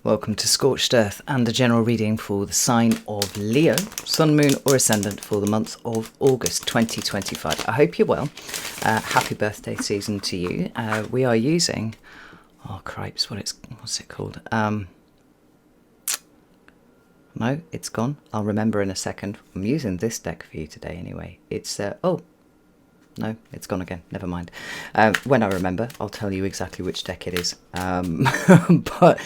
Welcome to Scorched Earth and a general reading for the sign of Leo, Sun, Moon or Ascendant for the month of August 2025. I hope you're well. Happy birthday season to you. We are using, oh cripes, what's it called? No, it's gone. I'll remember in a second. I'm using this deck for you today anyway. It's, no, it's gone again. Never mind. When I remember, I'll tell you exactly which deck it is. But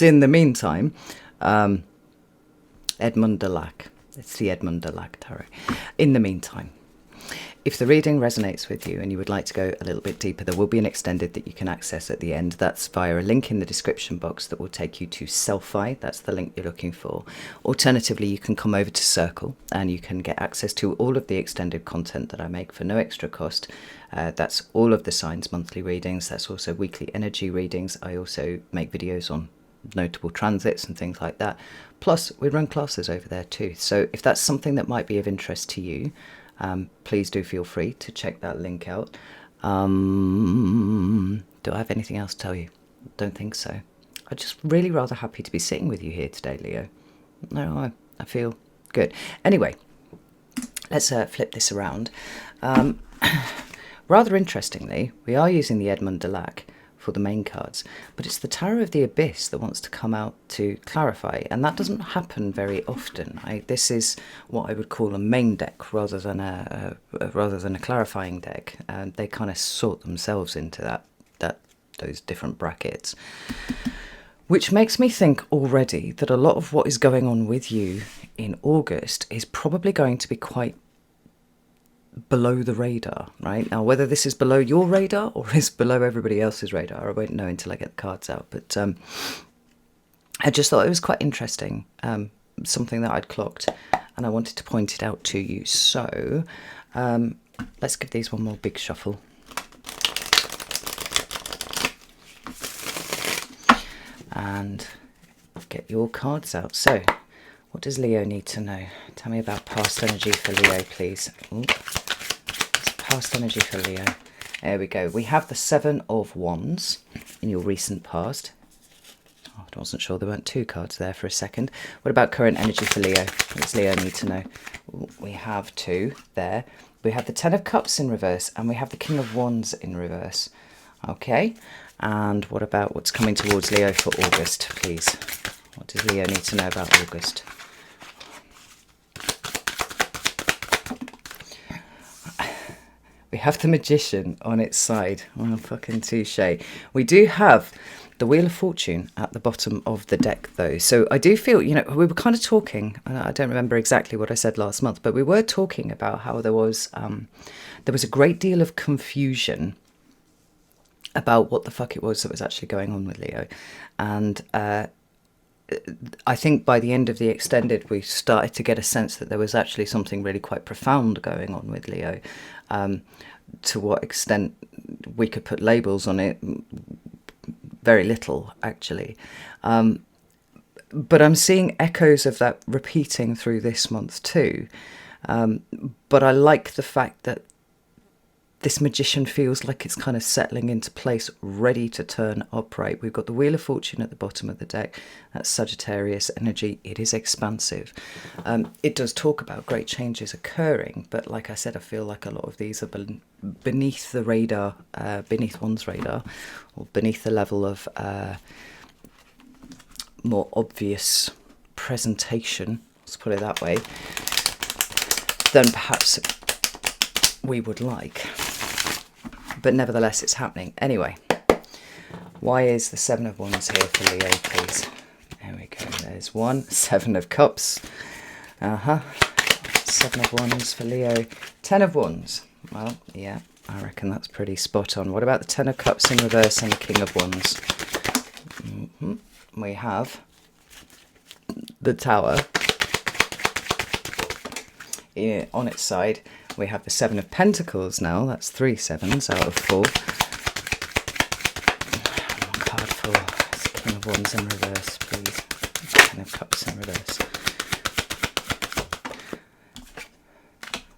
in the meantime, Edmund de Lac. It's the Edmund de Lac Tarot. In the meantime, if the reading resonates with you and you would like to go a little bit deeper, there will be an extended that you can access at the end. That's via a link in the description box that will take you to Selfie. That's the link you're looking for. Alternatively, you can come over to Circle and you can get access to all of the extended content that I make for no extra cost. That's all of the signs monthly readings. That's also weekly energy readings. I also make videos on notable transits and things like that. Plus, we run classes over there too. So if that's something that might be of interest to you, please do feel free to check that link out. Do I have anything else to tell you? Don't think so. I'm just really rather happy to be sitting with you here today, Leo. No, I feel good. Anyway, let's flip this around. Rather interestingly, we are using the Edmund de Lac for the main cards, but it's the Tower of the Abyss that wants to come out to clarify, and that doesn't happen very often. This is what I would call a main deck rather than a clarifying deck, and they kind of sort themselves into those different brackets, which makes me think already that a lot of what is going on with you in August is probably going to be quite below the radar, right? Now, whether this is below your radar or is below everybody else's radar, I won't know until I get the cards out. But I just thought it was quite interesting, something that I'd clocked, and I wanted to point it out to you. So let's give these one more big shuffle. And get your cards out. So, what does Leo need to know? Tell me about past energy for Leo, please. Ooh. Past energy for Leo. There we go. We have the Seven of Wands in your recent past. Oh, I wasn't sure there weren't two cards there for a second. What about current energy for Leo? What does Leo need to know? Ooh, we have two there. We have the Ten of Cups in reverse and we have the King of Wands in reverse. Okay. And what about what's coming towards Leo for August, please? What does Leo need to know about August? We have the Magician on its side. Oh, fucking touche. We do have the Wheel of Fortune at the bottom of the deck, though. So I do feel, we were kind of talking, I don't remember exactly what I said last month, but we were talking about how there was a great deal of confusion about what the fuck it was that was actually going on with Leo. And I think by the end of the extended, we started to get a sense that there was actually something really quite profound going on with Leo. To what extent we could put labels on it, very little, actually. But I'm seeing echoes of that repeating through this month too. But I like the fact that this Magician feels like it's kind of settling into place, ready to turn upright. We've got the Wheel of Fortune at the bottom of the deck. That's Sagittarius energy. It is expansive. It does talk about great changes occurring, but like I said, I feel like a lot of these are beneath the radar, beneath one's radar, or beneath the level of more obvious presentation, let's put it that way, than perhaps we would like. But nevertheless, it's happening. Anyway, why is the Seven of Wands here for Leo, please? There we go. There's one. Seven of Cups. Seven of Wands for Leo. Ten of Wands. Well, yeah, I reckon that's pretty spot on. What about the Ten of Cups in reverse and the King of Wands? We have the Tower. On its side, we have the Seven of Pentacles now. That's 3 sevens out of 4. One card for the King of Wands in reverse, please. Ten of Cups in reverse.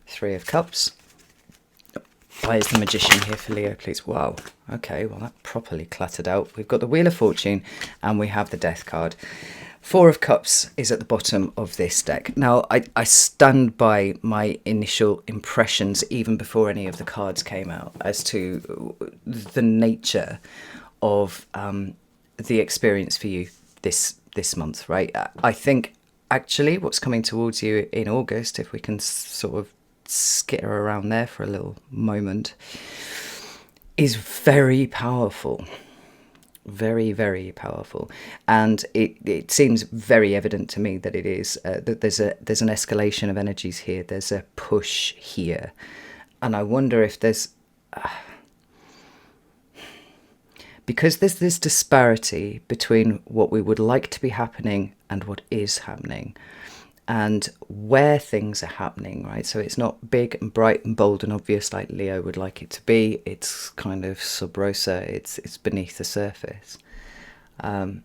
3 of Cups. Why is the Magician here for Leo, please? Wow. Okay, well, that properly clattered out. We've got the Wheel of Fortune and we have the Death card. Four of Cups is at the bottom of this deck. Now, I stand by my initial impressions even before any of the cards came out as to the nature of the experience for you this month, right? I think actually what's coming towards you in August, if we can sort of skitter around there for a little moment, is very powerful. Very, very powerful, and it seems very evident to me that it is that there's an escalation of energies here. There's a push here, and I wonder if there's because there's this disparity between what we would like to be happening and what is happening, and where things are happening, right? So it's not big and bright and bold and obvious like Leo would like it to be. It's kind of sub rosa. It's beneath the surface. That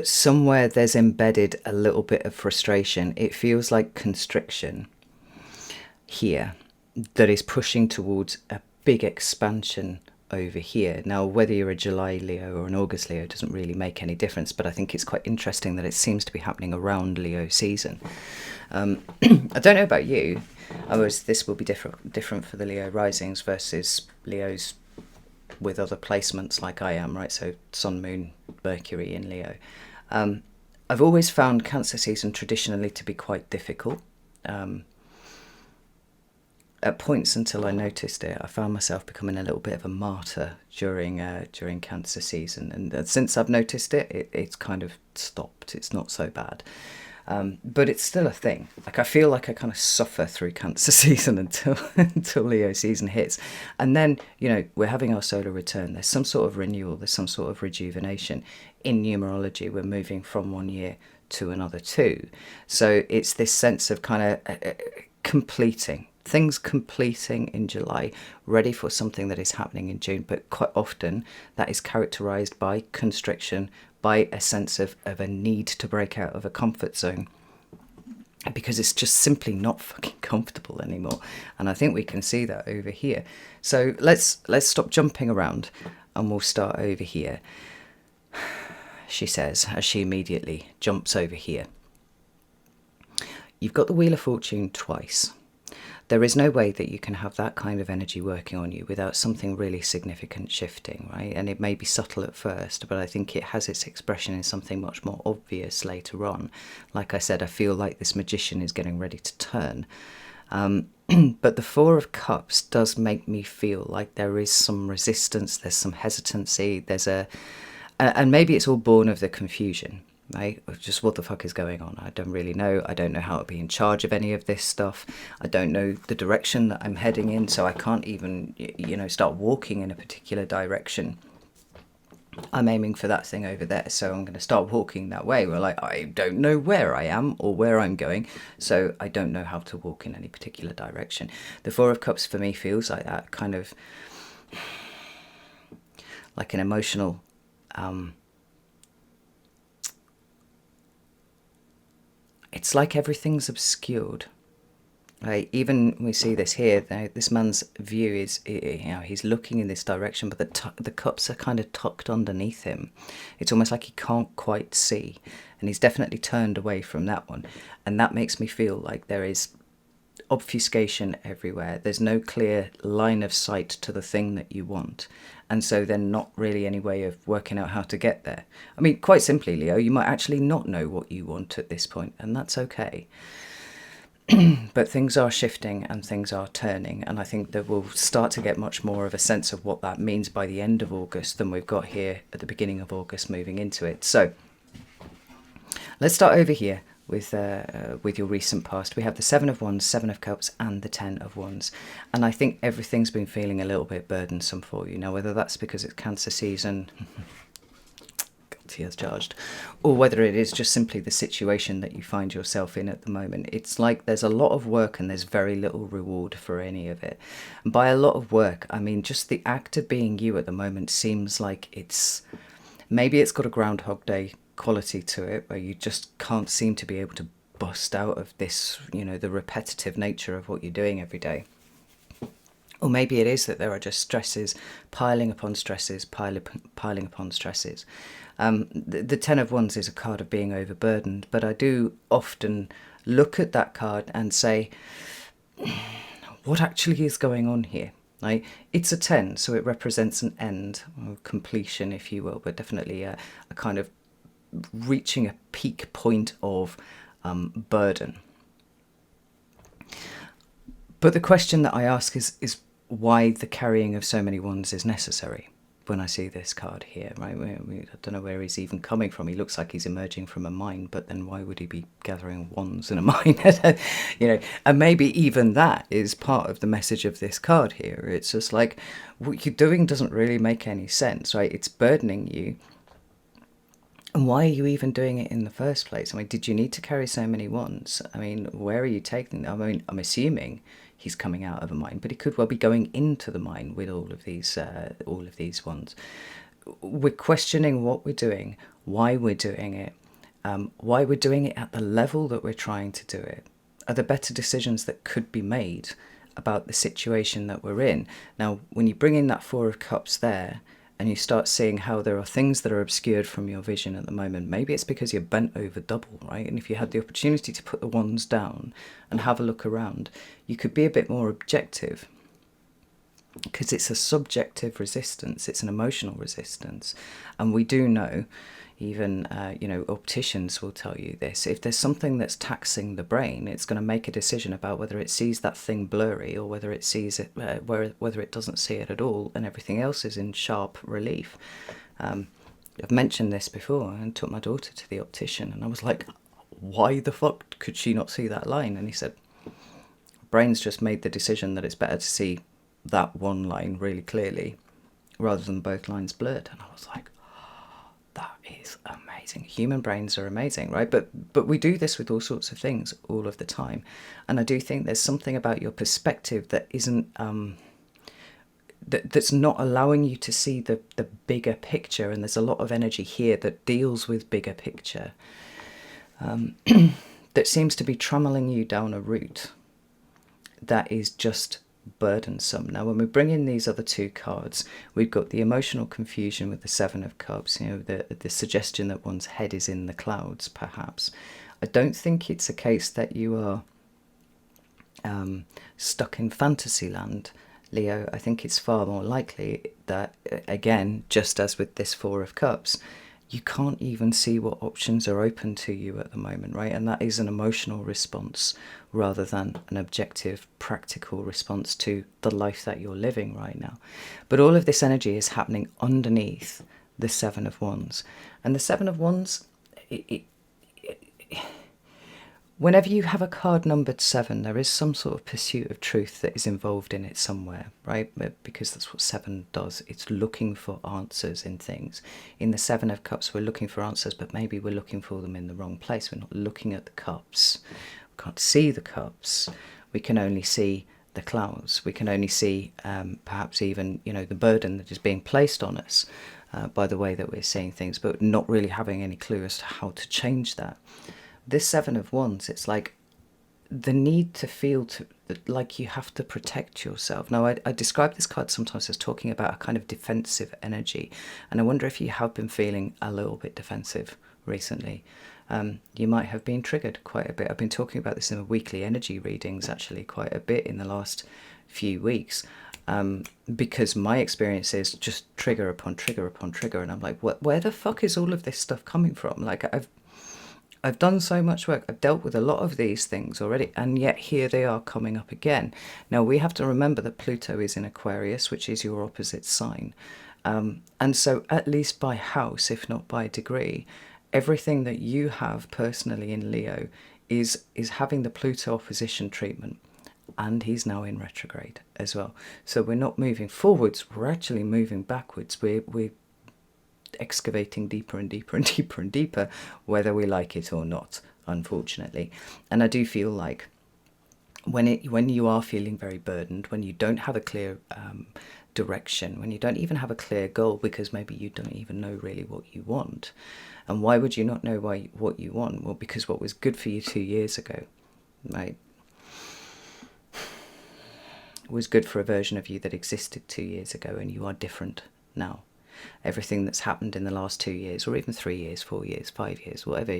somewhere there's embedded a little bit of frustration. It feels like constriction here that is pushing towards a big expansion over here. Now, whether you're a July Leo or an August Leo doesn't really make any difference, but I think it's quite interesting that it seems to be happening around Leo season. I don't know about you. This will be different for the Leo risings versus Leos with other placements like I am, right? So Sun, Moon, Mercury in Leo. I've always found Cancer season traditionally to be quite difficult. At points until I noticed it, I found myself becoming a little bit of a martyr during Cancer season, and since I've noticed it, it's kind of stopped. It's not so bad, but it's still a thing. Like, I feel like I kind of suffer through Cancer season until Leo season hits, and then we're having our solar return. There's some sort of renewal. There's some sort of rejuvenation. In numerology, we're moving from one year to another too. So it's this sense of kind of completing. Things completing in July, ready for something that is happening in June, but quite often that is characterised by constriction, by a sense of a need to break out of a comfort zone, because it's just simply not fucking comfortable anymore. And I think we can see that over here. So let's stop jumping around and we'll start over here, she says, as she immediately jumps over here. You've got the Wheel of Fortune twice. There is no way that you can have that kind of energy working on you without something really significant shifting, right? And it may be subtle at first, but I think it has its expression in something much more obvious later on. Like I said, I feel like this Magician is getting ready to turn. But the Four of Cups does make me feel like there is some resistance, there's some hesitancy, and maybe it's all born of the confusion, right? Just what the fuck is going on? I don't really know. I don't know how to be in charge of any of this stuff. I don't know the direction that I'm heading in, so I can't even, start walking in a particular direction. I'm aiming for that thing over there, so I'm going to start walking that way. Well, I don't know where I am or where I'm going, so I don't know how to walk in any particular direction. The Four of Cups for me feels like that, kind of like an emotional it's like everything's obscured. Right? Even we see this here, this man's view is, he's looking in this direction, but the cups are kind of tucked underneath him. It's almost like he can't quite see, and he's definitely turned away from that one. And that makes me feel like there is obfuscation everywhere. There's no clear line of sight to the thing that you want. And so then not really any way of working out how to get there. I mean, quite simply, Leo, you might actually not know what you want at this point, and that's okay. But things are shifting and things are turning, and I think that we'll start to get much more of a sense of what that means by the end of August than we've got here at the beginning of August moving into it. So let's start over here with your recent past. We have the Seven of Wands, Seven of Cups, and the Ten of Wands. And I think everything's been feeling a little bit burdensome for you. Now, whether that's because it's Cancer season, guilty as charged, or whether it is just simply the situation that you find yourself in at the moment, it's like there's a lot of work and there's very little reward for any of it. And by a lot of work, I mean just the act of being you at the moment seems like maybe it's got a Groundhog Day quality to it, where you just can't seem to be able to bust out of this, the repetitive nature of what you're doing every day. Or maybe it is that there are just stresses piling upon stresses, piling upon stresses. The Ten of Wands is a card of being overburdened, but I do often look at that card and say, what actually is going on here? Like, it's a 10, so it represents an end, or completion, if you will, but definitely a kind of reaching a peak point of burden. But the question that I ask is why the carrying of so many wands is necessary when I see this card here, right? I don't know where he's even coming from. He looks like he's emerging from a mine, but then why would he be gathering wands in a mine? And maybe even that is part of the message of this card here. It's just like, what you're doing doesn't really make any sense, right? It's burdening you. And why are you even doing it in the first place? I mean, did you need to carry so many wands? I mean, where are you taking them? I mean, I'm assuming he's coming out of a mine, but he could well be going into the mine with all of these wands. We're questioning what we're doing, why we're doing it, why we're doing it at the level that we're trying to do it. Are there better decisions that could be made about the situation that we're in? Now, when you bring in that Four of Cups there, and you start seeing how there are things that are obscured from your vision at the moment, maybe it's because you're bent over double, right? And if you had the opportunity to put the wands down and have a look around, you could be a bit more objective, because it's a subjective resistance, it's an emotional resistance. And we do know, even opticians will tell you this, if there's something that's taxing the brain, it's going to make a decision about whether it sees that thing blurry or whether it sees it whether it doesn't see it at all, and everything else is in sharp relief. I've mentioned this before, and took my daughter to the optician, and I was like, why the fuck could she not see that line? And he said, brain's just made the decision that it's better to see that one line really clearly rather than both lines blurred. And I was like, that is amazing. Human brains are amazing, right? But we do this with all sorts of things all of the time. And I do think there's something about your perspective that isn't that's not allowing you to see the bigger picture. And there's a lot of energy here that deals with bigger picture, that seems to be trummeling you down a route that is just burdensome. Now, when we bring in these other two cards, we've got the emotional confusion with the Seven of Cups, the suggestion that one's head is in the clouds, perhaps. I don't think it's a case that you are stuck in fantasy land, Leo. I think it's far more likely that, again, just as with this Four of Cups, you can't even see what options are open to you at the moment, right? And that is an emotional response rather than an objective, practical response to the life that you're living right now. But all of this energy is happening underneath the Seven of Wands. And the Seven of Wands, whenever you have a card numbered 7, there is some sort of pursuit of truth that is involved in it somewhere, right? Because that's what 7 does. It's looking for answers in things. In the Seven of Cups, we're looking for answers, but maybe we're looking for them in the wrong place. We're not looking at the cups. We can't see the cups. We can only see the clouds. We can only see perhaps even, the burden that is being placed on us by the way that we're seeing things, but not really having any clue as to how to change that. This Seven of Wands, it's like the need to feel like you have to protect yourself. Now, I describe this card sometimes as talking about a kind of defensive energy, and I wonder if you have been feeling a little bit defensive recently. You might have been triggered quite a bit. I've been talking about this in the weekly energy readings actually quite a bit in the last few weeks, because my experience is just trigger upon trigger upon trigger, and I'm like, where the fuck is all of this stuff coming from? Like, I've done so much work, I've dealt with a lot of these things already, and yet here they are coming up again. Now, we have to remember that Pluto is in Aquarius, which is your opposite sign. And so at least by house, if not by degree, everything that you have personally in Leo is having the Pluto opposition treatment. And he's now in retrograde as well. So we're not moving forwards, we're actually moving backwards. We're excavating deeper and deeper and deeper and deeper, whether we like it or not, unfortunately. And I do feel like when you are feeling very burdened, when you don't have a clear direction, when you don't even have a clear goal, because maybe you don't even know really what you want. And why would you not know what you want? Well, because what was good for you 2 years ago, right, was good for a version of you that existed 2 years ago, and you are different now. Everything that's happened in the last 2 years, or even 3 years, 4 years, 5 years, whatever,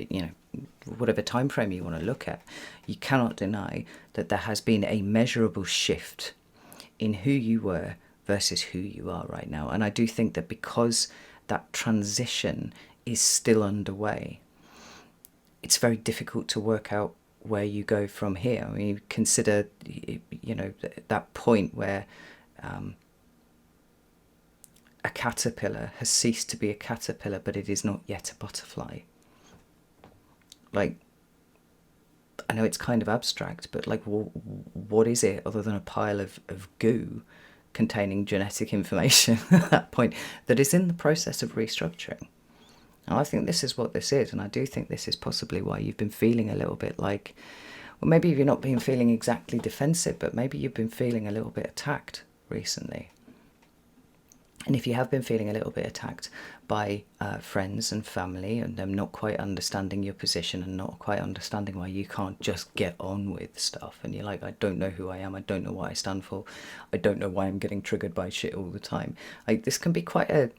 whatever time frame you want to look at, you cannot deny that there has been a measurable shift in who you were versus who you are right now. And I do think that because that transition is still underway, it's very difficult to work out where you go from here. I mean, consider, that point where a caterpillar has ceased to be a caterpillar, but it is not yet a butterfly. Like, I know it's kind of abstract, but like, what is it other than a pile of goo containing genetic information at that point that is in the process of restructuring? And I think this is what this is, and I do think this is possibly why you've been feeling a little bit like, well, maybe you've not been feeling exactly defensive, but maybe you've been feeling a little bit attacked recently. And if you have been feeling a little bit attacked by friends and family, and them not quite understanding your position and not quite understanding why you can't just get on with stuff, and you're like, I don't know who I am, I don't know what I stand for, I don't know why I'm getting triggered by shit all the time. Like, this can be quite a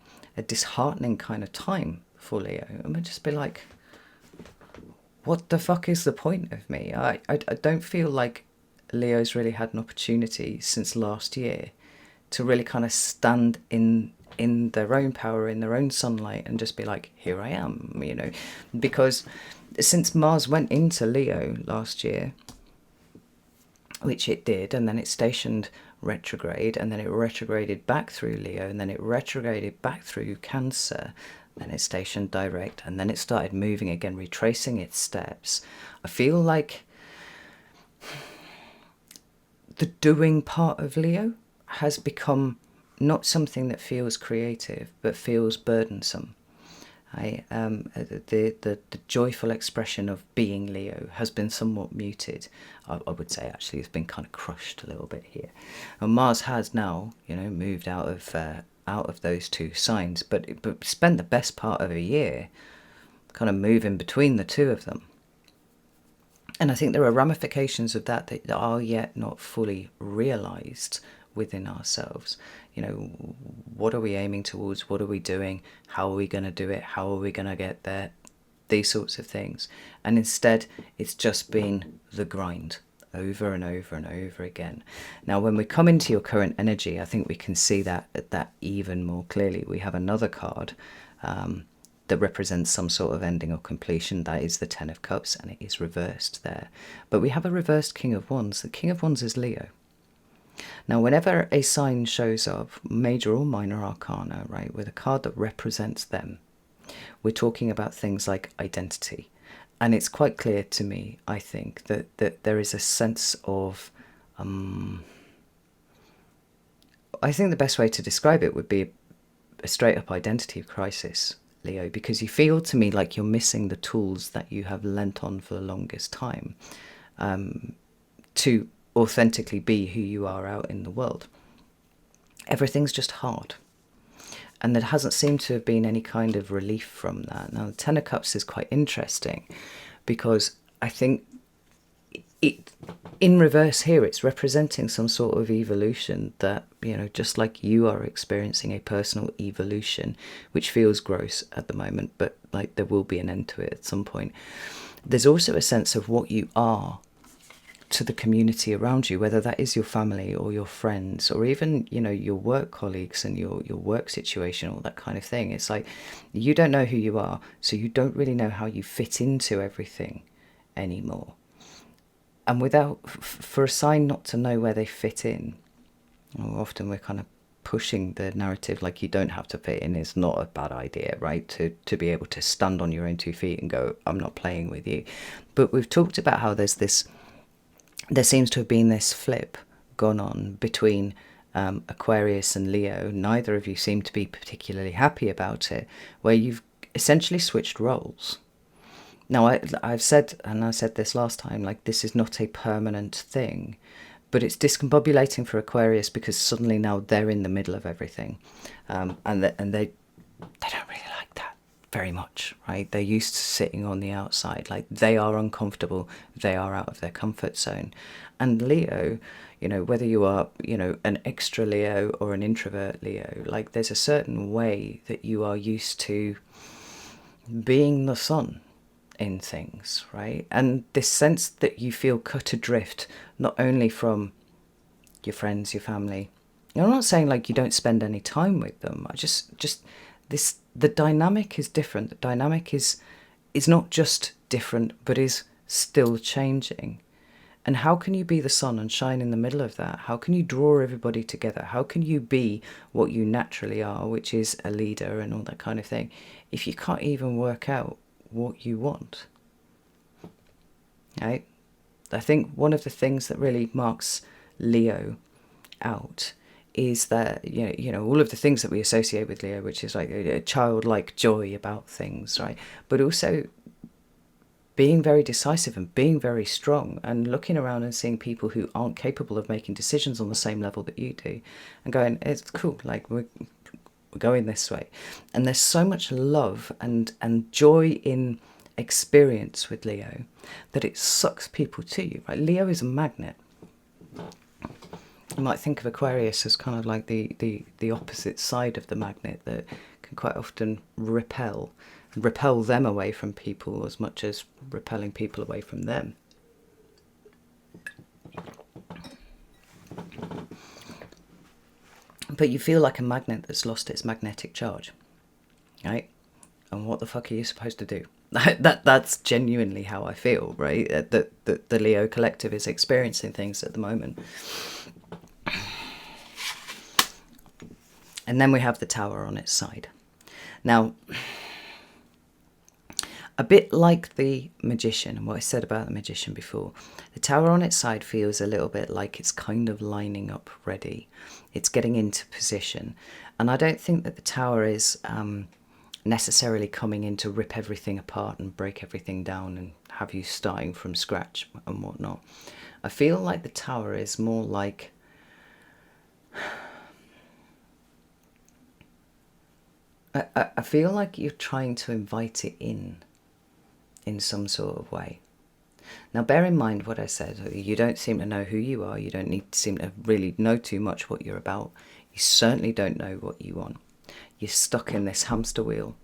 disheartening kind of time for Leo. I mean, just be like, what the fuck is the point of me? I don't feel like Leo's really had an opportunity since last year to really kind of stand in their own power, in their own sunlight, and just be like, here I am, because since Mars went into Leo last year, which it did, and then it stationed retrograde, and then it retrograded back through Leo, and then it retrograded back through Cancer, then it stationed direct, and then it started moving again, retracing its steps. I feel like the doing part of Leo has become not something that feels creative, but feels burdensome. The joyful expression of being Leo has been somewhat muted. I would say actually it's been kind of crushed a little bit here. And Mars has now, moved out of those two signs, but spent the best part of a year kind of moving between the two of them. And I think there are ramifications of that are yet not fully realised within ourselves. What are we aiming towards? What are we doing? How are we going to do it? How are we going to get there? These sorts of things. And instead, it's just been the grind over and over and over again. Now, when we come into your current energy, I think we can see that even more clearly. We have another card that represents some sort of ending or completion. That is the Ten of Cups, and it is reversed there. But we have a reversed King of Wands. The King of Wands is Leo. Now, whenever a sign shows up, major or minor arcana, right, with a card that represents them, we're talking about things like identity. And it's quite clear to me, I think, that there is a sense of... I think the best way to describe it would be a straight-up identity crisis, Leo, because you feel to me like you're missing the tools that you have lent on for the longest time to authentically be who you are out in the world. Everything's just hard. And there hasn't seemed to have been any kind of relief from that. Now, the Ten of Cups is quite interesting because I think it, in reverse here, it's representing some sort of evolution that, just like you are experiencing a personal evolution, which feels gross at the moment, but like there will be an end to it at some point. There's also a sense of what you are to the community around you, whether that is your family or your friends or even, your work colleagues and your work situation, all that kind of thing. It's like you don't know who you are, so you don't really know how you fit into everything anymore. And for a sign not to know where they fit in, often we're kind of pushing the narrative like you don't have to fit in is not a bad idea, right? To be able to stand on your own 2 feet and go, I'm not playing with you. But we've talked about how there seems to have been this flip gone on between Aquarius and Leo. Neither of you seem to be particularly happy about it, where you've essentially switched roles. Now, I've said, and I said this last time, like this is not a permanent thing, but it's discombobulating for Aquarius because suddenly now they're in the middle of everything, and they don't really like that very much, right? They're used to sitting on the outside, like they are uncomfortable, they are out of their comfort zone. And Leo, you know, whether you are, you know, an extra Leo or an introvert Leo, like there's a certain way that you are used to being the sun in things, right? And this sense that you feel cut adrift, not only from your friends, your family. I'm not saying like you don't spend any time with them. I just this, the dynamic is different. The dynamic is not just different, but is still changing. And how can you be the sun and shine in the middle of that? How can you draw everybody together? How can you be what you naturally are, which is a leader and all that kind of thing, if you can't even work out what you want? Right? I think one of the things that really marks Leo out is that, you know, all of the things that we associate with Leo, which is like a childlike joy about things, right? But also being very decisive and being very strong, and looking around and seeing people who aren't capable of making decisions on the same level that you do, and going, it's cool, like we're going this way. And there's so much love and joy in experience with Leo that it sucks people to you, right? Leo is a magnet. You might think of Aquarius as kind of like the opposite side of the magnet that can quite often repel them away from people as much as repelling people away from them. But you feel like a magnet that's lost its magnetic charge, right? And what the fuck are you supposed to do? That's genuinely how I feel, right? That the Leo collective is experiencing things at the moment. And then we have the Tower on its side. Now, a bit like the Magician, and what I said about the Magician before, the Tower on its side feels a little bit like it's kind of lining up ready. It's getting into position. And I don't think that the Tower is necessarily coming in to rip everything apart and break everything down and have you starting from scratch and whatnot. I feel like the Tower is more like... I feel like you're trying to invite it in some sort of way. Now, bear in mind what I said. You don't seem to know who you are. You don't seem to really know too much what you're about. You certainly don't know what you want. You're stuck in this hamster wheel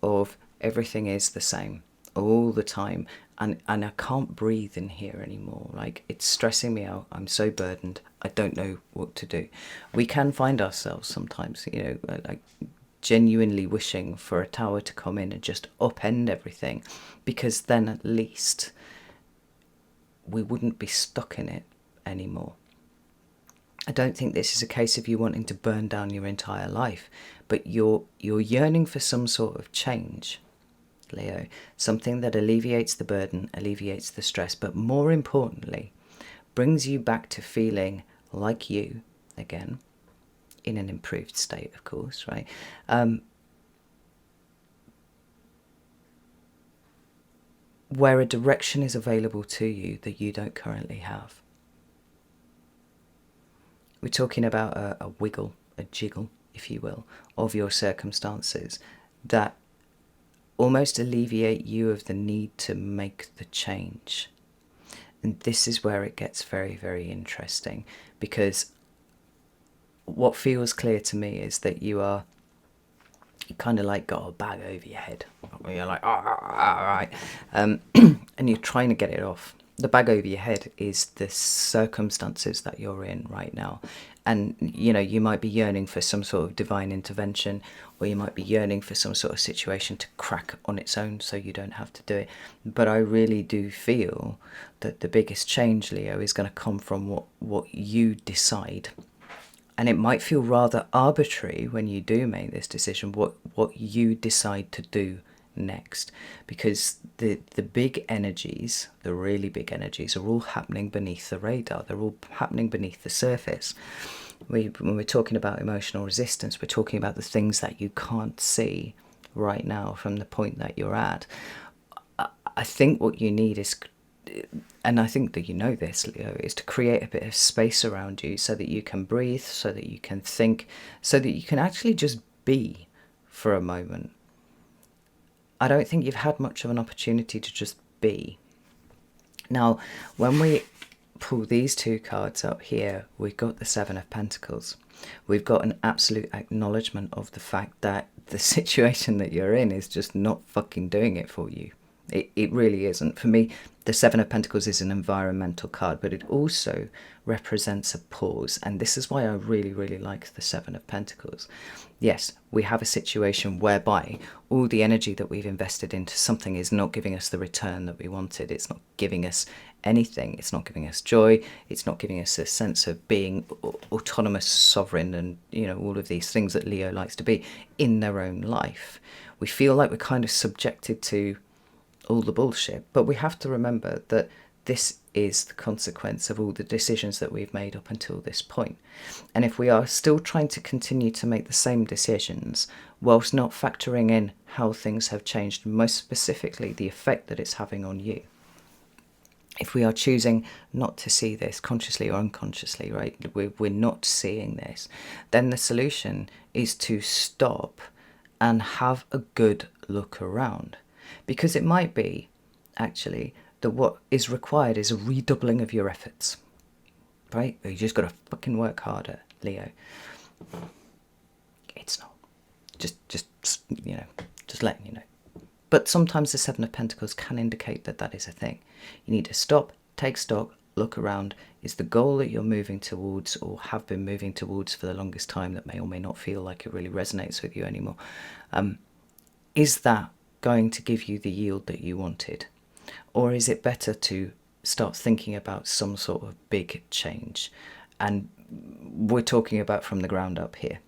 of everything is the same all the time. And I can't breathe in here anymore. Like, it's stressing me out. I'm so burdened. I don't know what to do. We can find ourselves sometimes, you know, like genuinely wishing for a tower to come in and just upend everything, because then at least we wouldn't be stuck in it anymore. I don't think this is a case of you wanting to burn down your entire life, but you're yearning for some sort of change, Leo, something that alleviates the burden, alleviates the stress, but more importantly, brings you back to feeling like you again, in an improved state, of course, right? Where a direction is available to you that you don't currently have. We're talking about a wiggle, a jiggle, if you will, of your circumstances that almost alleviate you of the need to make the change. And this is where it gets very, very interesting, because what feels clear to me is that you kind of like got a bag over your head. You're like, all right. And you're trying to get it off. The bag over your head is the circumstances that you're in right now. And, you know, you might be yearning for some sort of divine intervention, or you might be yearning for some sort of situation to crack on its own so you don't have to do it. But I really do feel that the biggest change, Leo, is going to come from what you decide. And it might feel rather arbitrary when you do make this decision, what you decide to do next, because the big energies, the really big energies, are all happening beneath the radar. They're all happening beneath the surface. When we're talking about emotional resistance, we're talking about the things that you can't see right now from the point that you're at. I think what you need is and I think that you know this, Leo, is to create a bit of space around you so that you can breathe, so that you can think, so that you can actually just be for a moment. I don't think you've had much of an opportunity to just be. Now, when we pull these two cards up here, we've got the Seven of Pentacles. We've got an absolute acknowledgement of the fact that the situation that you're in is just not fucking doing it for you. It really isn't. For me, the Seven of Pentacles is an environmental card, but it also represents a pause. And this is why I really, really like the Seven of Pentacles. Yes, we have a situation whereby all the energy that we've invested into something is not giving us the return that we wanted. It's not giving us anything. It's not giving us joy. It's not giving us a sense of being autonomous, sovereign, and, you know, all of these things that Leo likes to be in their own life. We feel like we're kind of subjected to all the bullshit, but we have to remember that this is the consequence of all the decisions that we've made up until this point. And if we are still trying to continue to make the same decisions whilst not factoring in how things have changed, most specifically the effect that it's having on you, if we are choosing not to see this consciously or unconsciously, right, we're not seeing this, then the solution is to stop and have a good look around. Because it might be, actually, that what is required is a redoubling of your efforts, right? You just got to fucking work harder, Leo. It's not. Just you know, just letting you know. But sometimes the Seven of Pentacles can indicate that that is a thing. You need to stop, take stock, look around. Is the goal that you're moving towards, or have been moving towards for the longest time, that may or may not feel like it really resonates with you anymore, is that going to give you the yield that you wanted? Or is it better to start thinking about some sort of big change? And we're talking about from the ground up here.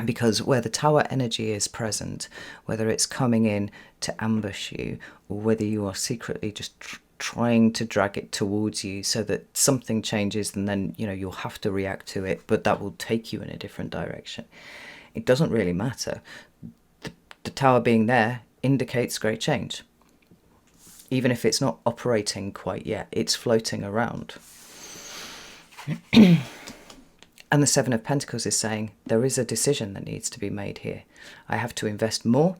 Because where the Tower energy is present, whether it's coming in to ambush you, or whether you are secretly just trying to drag it towards you so that something changes, and then, you know, you'll have to react to it, but that will take you in a different direction. It doesn't really matter. The Tower being there indicates great change. Even if it's not operating quite yet, it's floating around. And the Seven of Pentacles is saying there is a decision that needs to be made here. I have to invest more,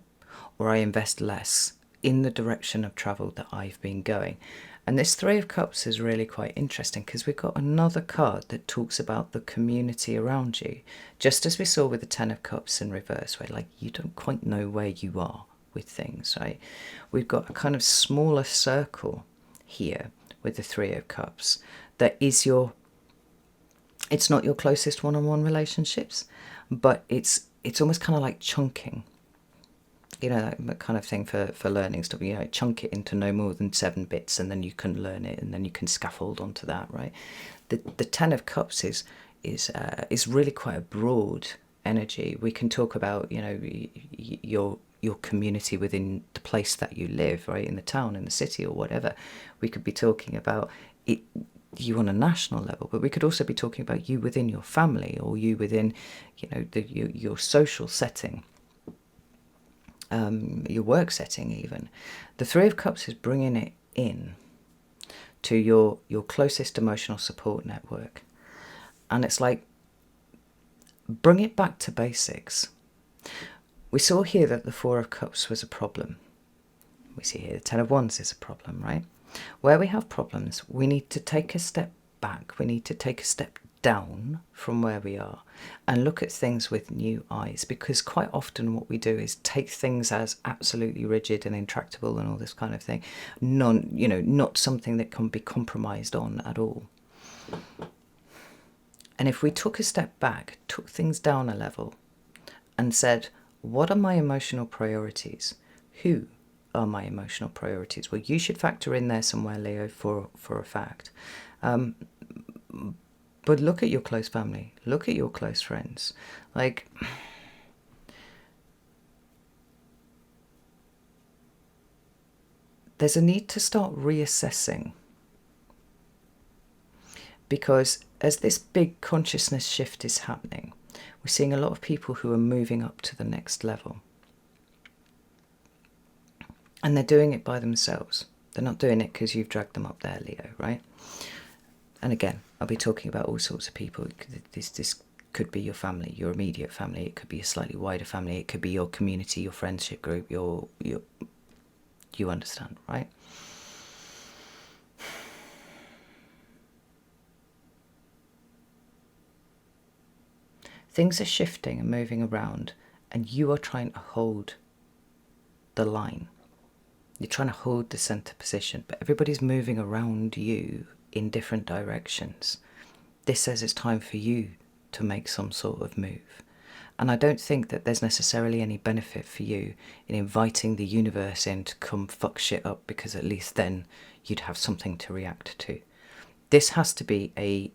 or I invest less in the direction of travel that I've been going. And this Three of Cups is really quite interesting, because we've got another card that talks about the community around you. Just as we saw with the Ten of Cups in reverse, where like you don't quite know where you are with things, right? We've got a kind of smaller circle here with the Three of Cups that is your, it's not your closest one-on-one relationships, but it's almost kind of like chunking. You know, that kind of thing for learning stuff. You know, chunk it into no more than 7 bits, and then you can learn it, and then you can scaffold onto that, right? The Ten of Cups is really quite a broad energy. We can talk about, you know, your community within the place that you live, right, in the town, in the city, or whatever. We could be talking about it, you on a national level, but we could also be talking about you within your family, or you within, you know, your social setting. Your work setting even. The Three of Cups is bringing it in to your closest emotional support network. And it's like, bring it back to basics. We saw here that the Four of Cups was a problem. We see here the Ten of Wands is a problem, right? Where we have problems, we need to take a step back. We need to take a step down from where we are and look at things with new eyes, because quite often what we do is take things as absolutely rigid and intractable and all this kind of thing, not something that can be compromised on at all. And if we took a step back, took things down a level and said, what are my emotional priorities? Who are my emotional priorities? Well, you should factor in there somewhere, Leo, for a fact. But look at your close family. Look at your close friends. Like, there's a need to start reassessing. Because as this big consciousness shift is happening, we're seeing a lot of people who are moving up to the next level. And they're doing it by themselves. They're not doing it because you've dragged them up there, Leo, right? And again, I'll be talking about all sorts of people. This could be your family, your immediate family. It could be a slightly wider family. It could be your community, your friendship group, you understand, right? Things are shifting and moving around, and you are trying to hold the line. You're trying to hold the centre position, but everybody's moving around you in different directions. This says it's time for you to make some sort of move. And I don't think that there's necessarily any benefit for you in inviting the universe in to come fuck shit up, because at least then you'd have something to react to. This has to be a,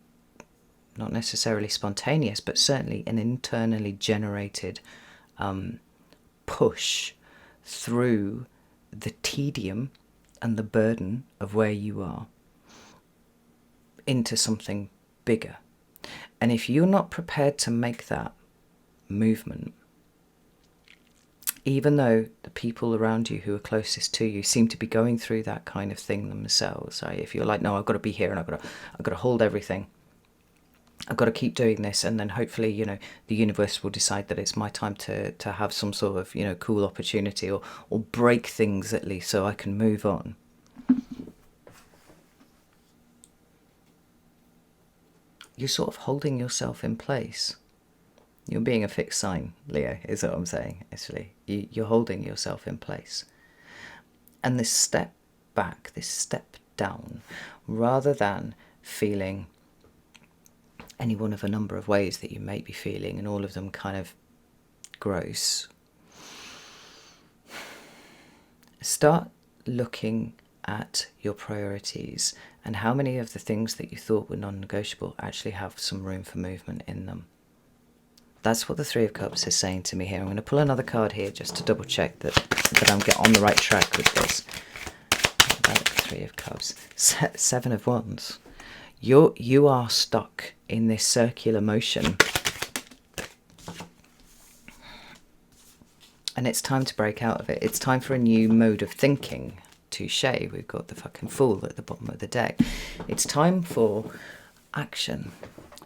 not necessarily spontaneous, but certainly an internally generated push through the tedium and the burden of where you are into something bigger. And if you're not prepared to make that movement, even though the people around you who are closest to you seem to be going through that kind of thing themselves, right? If you're like, no, I've got to be here and I've got to hold everything, I've got to keep doing this, and then hopefully, the universe will decide that it's my time to have some sort of, cool opportunity or break things at least so I can move on. You're sort of holding yourself in place. You're being a fixed sign, Leo, is what I'm saying, actually. You're holding yourself in place. And this step back, this step down, rather than feeling any one of a number of ways that you may be feeling, and all of them kind of gross, start looking at your priorities and how many of the things that you thought were non-negotiable actually have some room for movement in them. That's what the Three of Cups is saying to me here. I'm going to pull another card here just to double check that I'm on the right track with this. Three of Cups. Seven of Wands. You are stuck in this circular motion, and it's time to break out of it. It's time for a new mode of thinking. Touche, we've got the fucking Fool at the bottom of the deck. It's time for action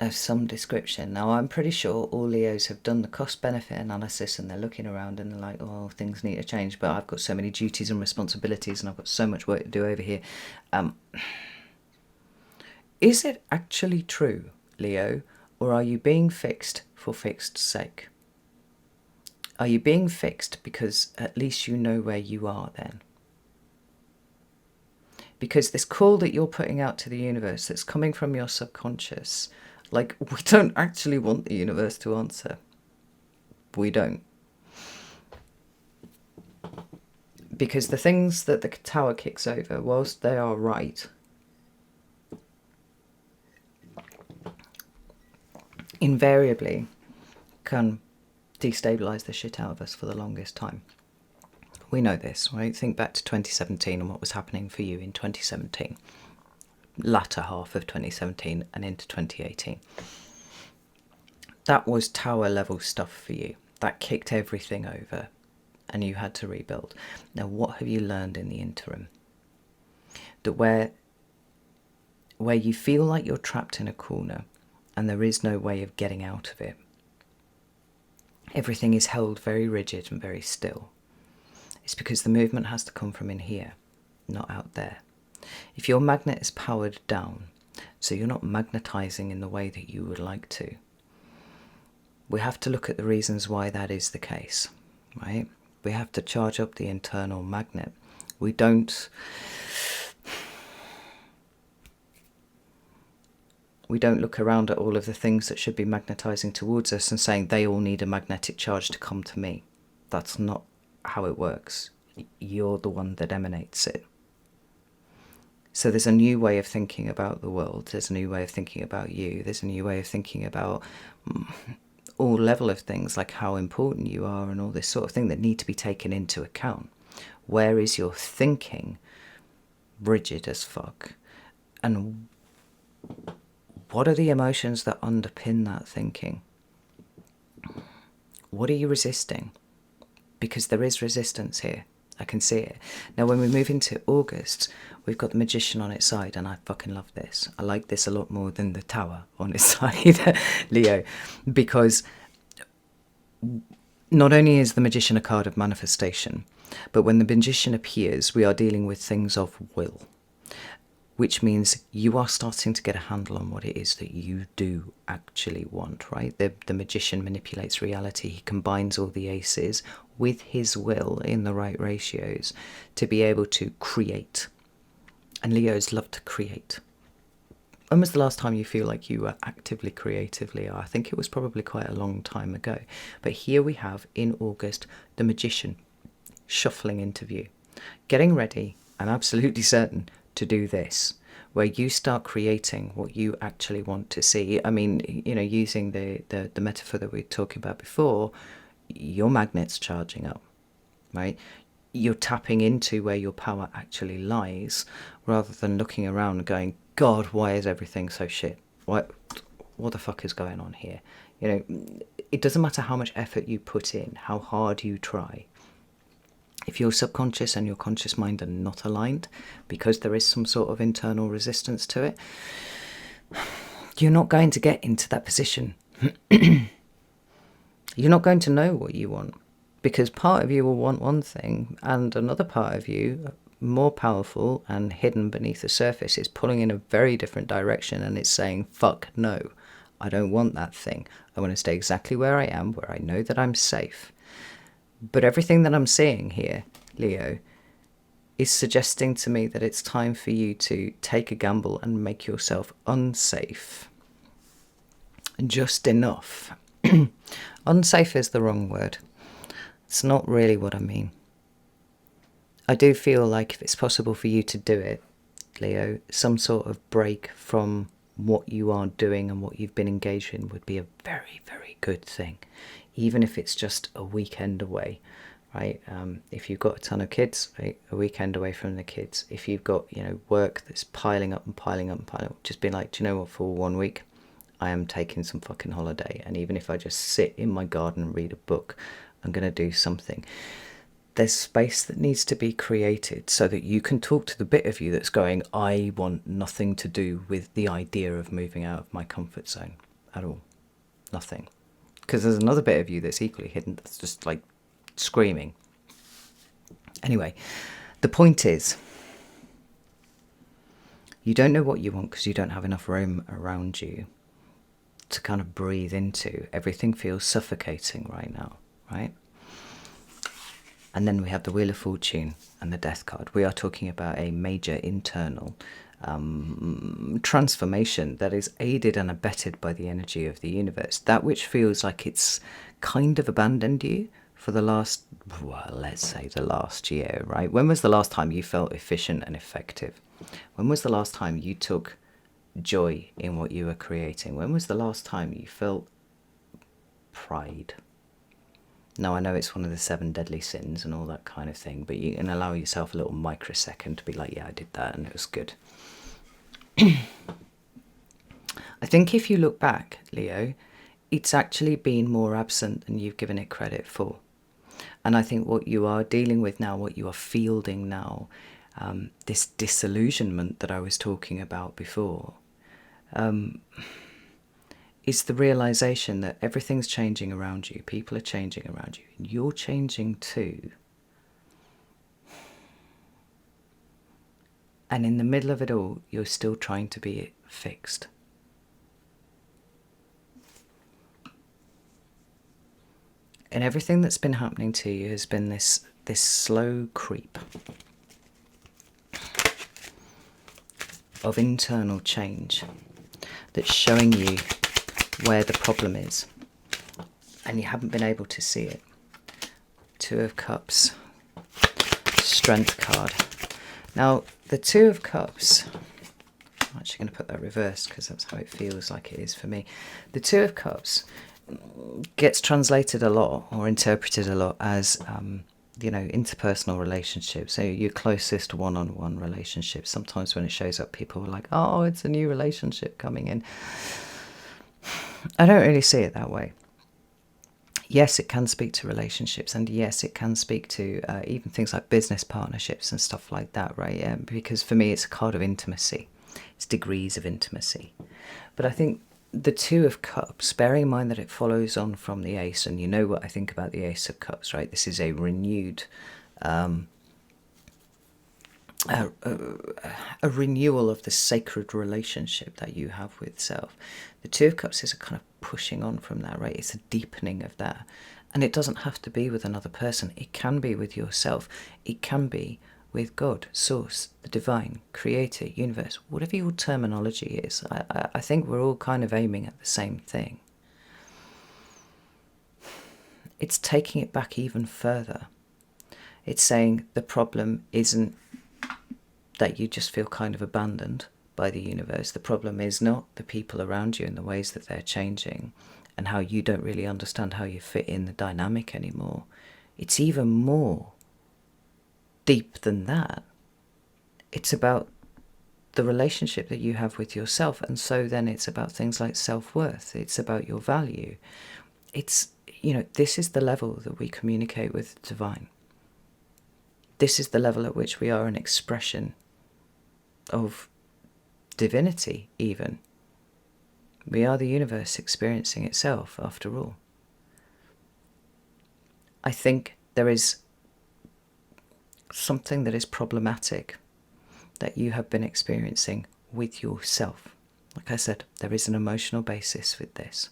of some description. Now, I'm pretty sure all Leos have done the cost-benefit analysis, and they're looking around and they're like, oh, things need to change, but I've got so many duties and responsibilities and I've got so much work to do over here. Is it actually true, Leo, or are you being fixed for fixed sake? Are you being fixed because at least you know where you are then? Because this call that you're putting out to the universe that's coming from your subconscious, like, we don't actually want the universe to answer. We don't. Because the things that the Tower kicks over, whilst they are right, invariably can destabilise the shit out of us for the longest time. We know this, right? Think back to 2017 and what was happening for you in 2017. Latter half of 2017 and into 2018. That was tower level stuff for you. That kicked everything over and you had to rebuild. Now, what have you learned in the interim? That where you feel like you're trapped in a corner and there is no way of getting out of it, everything is held very rigid and very still. It's because the movement has to come from in here, not out there. If your magnet is powered down, so you're not magnetizing in the way that you would like to, we have to look at the reasons why that is the case, right? We have to charge up the internal magnet. We don't look around at all of the things that should be magnetizing towards us and saying they all need a magnetic charge to come to me. That's not how it works. You're the one that emanates it. So there's a new way of thinking about the world. There's a new way of thinking about you. There's a new way of thinking about all level of things, like how important you are and all this sort of thing, that need to be taken into account. Where is your thinking rigid as fuck? And what are the emotions that underpin that thinking? What are you resisting? Because there is resistance here. I can see it. Now, when we move into August, we've got the Magician on its side, and I fucking love this. I like this a lot more than the Tower on its side, Leo, because not only is the Magician a card of manifestation, but when the Magician appears, we are dealing with things of will, which means you are starting to get a handle on what it is that you do actually want, right? The Magician manipulates reality. He combines all the aces with his will in the right ratios to be able to create. And Leos love to create. When was the last time you feel like you were actively creative, Leo? I think it was probably quite a long time ago. But here we have, in August, the Magician shuffling into view, getting ready and absolutely certain to do this, where you start creating what you actually want to see. I mean, you know, using the metaphor that we were talking about before, your magnet's charging up, right? You're tapping into where your power actually lies, rather than looking around and going, God, why is everything so shit? What the fuck is going on here? You know, it doesn't matter how much effort you put in, how hard you try. If your subconscious and your conscious mind are not aligned, because there is some sort of internal resistance to it, you're not going to get into that position. You're not going to know what you want, because part of you will want one thing, and another part of you, more powerful and hidden beneath the surface, is pulling in a very different direction, and it's saying, fuck no, I don't want that thing. I want to stay exactly where I am, where I know that I'm safe. But everything that I'm seeing here, Leo, is suggesting to me that it's time for you to take a gamble and make yourself unsafe. Just enough. Unsafe is the wrong word. It's not really what I mean. I do feel like if it's possible for you to do it, Leo, some sort of break from what you are doing and what you've been engaged in would be a very, very good thing. Even if it's just a weekend away, right? If you've got a ton of kids, right, a weekend away from the kids. If you've got, you know, work that's piling up and piling up and piling up, just being like, do you know what, for 1 week, I am taking some fucking holiday. And even if I just sit in my garden and read a book, I'm going to do something. There's space that needs to be created so that you can talk to the bit of you that's going, I want nothing to do with the idea of moving out of my comfort zone at all. Nothing. Because there's another bit of you that's equally hidden that's just like screaming. Anyway, the point is, you don't know what you want because you don't have enough room around you to kind of breathe into. Everything feels suffocating right now, right? And then we have the Wheel of Fortune and the Death card. We are talking about a major internal transformation that is aided and abetted by the energy of the universe. That which feels like it's kind of abandoned you for the last, well, let's say the last year, right? When was the last time you felt efficient and effective? When was the last time you took joy in what you were creating? When was the last time you felt pride? Now, I know it's one of the 7 deadly sins and all that kind of thing, but you can allow yourself a little microsecond to be like, yeah, I did that and it was good. I think if you look back, Leo, it's actually been more absent than you've given it credit for. And I think what you are dealing with now, what you are fielding now, this disillusionment that I was talking about before, is the realization that everything's changing around you. People are changing around you. And you're changing too. And in the middle of it all, you're still trying to be fixed. And everything that's been happening to you has been this slow creep of internal change that's showing you where the problem is, and you haven't been able to see it. 2 of Cups, Strength card. Now, the 2 of Cups, I'm actually going to put that reversed because that's how it feels like it is for me. The 2 of Cups gets translated a lot or interpreted a lot as, interpersonal relationships. So your closest one-on-one relationships. Sometimes when it shows up, people are like, oh, it's a new relationship coming in. I don't really see it that way. yes, it can speak to relationships, and yes, it can speak to even things like business partnerships and stuff like that, right? Because for me, it's a card of intimacy. It's degrees of intimacy. But I think the Two of Cups, bearing in mind that it follows on from the Ace, and you know what I think about the Ace of Cups, right? This is a renewed, a renewal of the sacred relationship that you have with self. The Two of Cups is a kind of pushing on from that, right? It's a deepening of that. And it doesn't have to be with another person. It can be with yourself. It can be with God, Source, the Divine, Creator, Universe, whatever your terminology is. I think we're all kind of aiming at the same thing. It's taking it back even further. It's saying the problem isn't that you just feel kind of abandoned by the universe. The problem is not the people around you and the ways that they're changing and how you don't really understand how you fit in the dynamic anymore. It's even more deep than that. It's about the relationship that you have with yourself, and so then it's about things like self-worth. It's about your value. It's, this is the level that we communicate with the divine. This is the level at which we are an expression of divinity, even. We are the universe experiencing itself, after all. I think there is something that is problematic that you have been experiencing with yourself. Like I said, there is an emotional basis with this.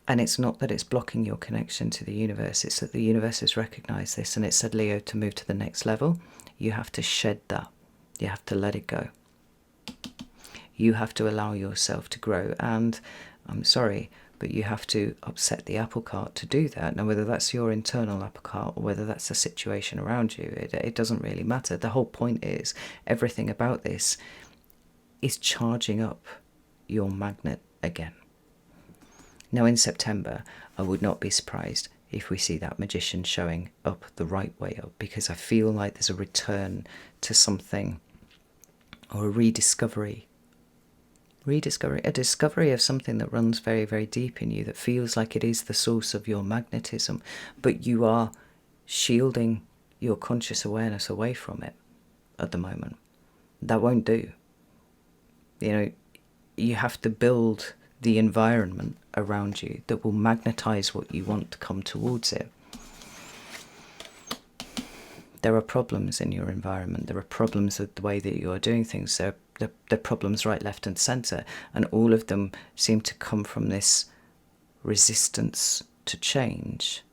And it's not that it's blocking your connection to the universe, it's that the universe has recognised this and it said, Leo, to move to the next level, you have to shed that. You have to let it go. You have to allow yourself to grow, and I'm sorry, but you have to upset the apple cart to do that. Now, whether that's your internal apple cart or whether that's the situation around you, it doesn't really matter. The whole point is everything about this is charging up your magnet again. Now, in September, I would not be surprised if we see that Magician showing up the right way up, because I feel like there's a return to something, or a rediscovery, a discovery of something that runs very, very deep in you, that feels like it is the source of your magnetism, but you are shielding your conscious awareness away from it at the moment. That won't do. You have to build the environment around you that will magnetize what you want to come towards it. There are problems in your environment. There are problems with the way that you are doing things. There are problems right, left and centre, and all of them seem to come from this resistance to change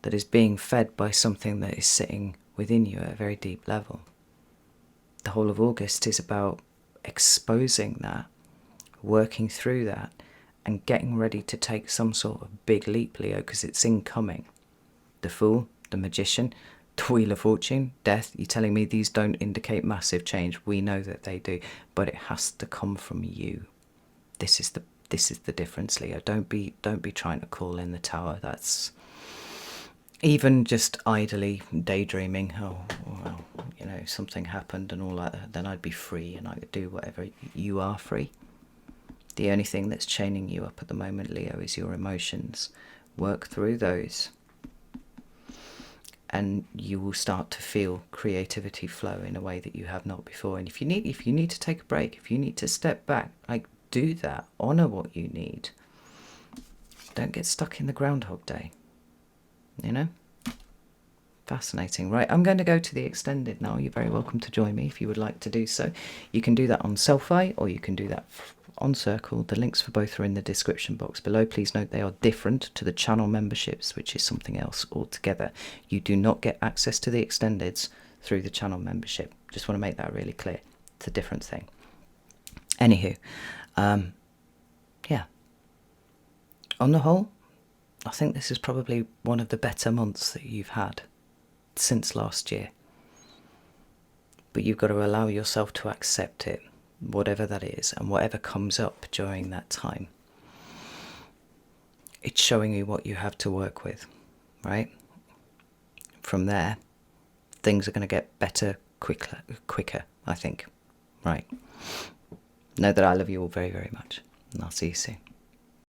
that is being fed by something that is sitting within you at a very deep level. The whole of August is about exposing that, working through that, and getting ready to take some sort of big leap, Leo, because it's incoming. The Fool, the Magician, the Wheel of Fortune, Death. You're telling me these don't indicate massive change? We know that they do, but it has to come from you. This is the difference, Leo. Don't be trying to call in the tower. That's even just idly daydreaming. Oh well, something happened and all that. Then I'd be free and I could do whatever. You are free. The only thing that's chaining you up at the moment, Leo, is your emotions. Work through those, and you will start to feel creativity flow in a way that you have not before. And if you need to take a break, if you need to step back, do that. Honour what you need. Don't get stuck in the Groundhog Day. Fascinating. Right, I'm going to go to the extended now. You're very welcome to join me if you would like to do so. You can do that on Selfie, or you can do that on Circle. The links for both are in the description box below. Please note they are different to the channel memberships, which is something else altogether. You do not get access to the extendeds through the channel membership. Just want to make that really clear. It's a different thing. Anywho, yeah. On the whole, I think this is probably one of the better months that you've had since last year. But you've got to allow yourself to accept it, whatever that is, and whatever comes up during that time. It's showing you what you have to work with, right? From there, things are going to get better quicker, I think. Right. Know that I love you all very, very much, and I'll see you soon.